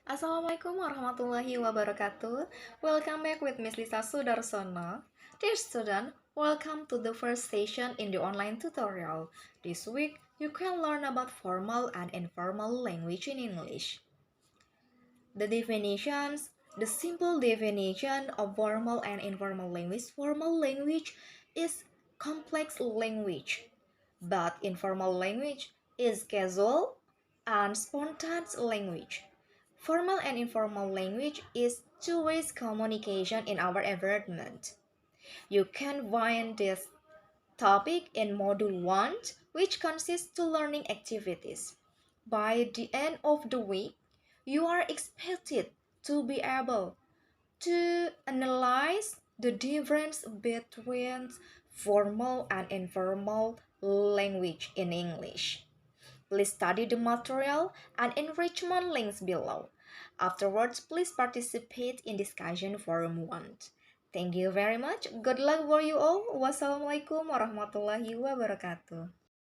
Assalamualaikum warahmatullahi wabarakatuh. Welcome back with Miss Lisa Sudarsono. Dear student, welcome to the first session in the online tutorial. This week, you can learn about formal and informal language in English. The definitions, the simple definition of formal and informal language. Formal language is complex language, but informal language is casual and spontaneous language. Formal and informal language is two-way communication in our environment. You can find this topic in Module 1, which consists to learning activities. By the end of the week, you are expected to be able to analyze the difference between formal and informal language in English. Please study the material and enrichment links below. Afterwards, please participate in discussion forum 1. Thank you very much. Good luck for you all. Wassalamualaikum warahmatullahi wabarakatuh.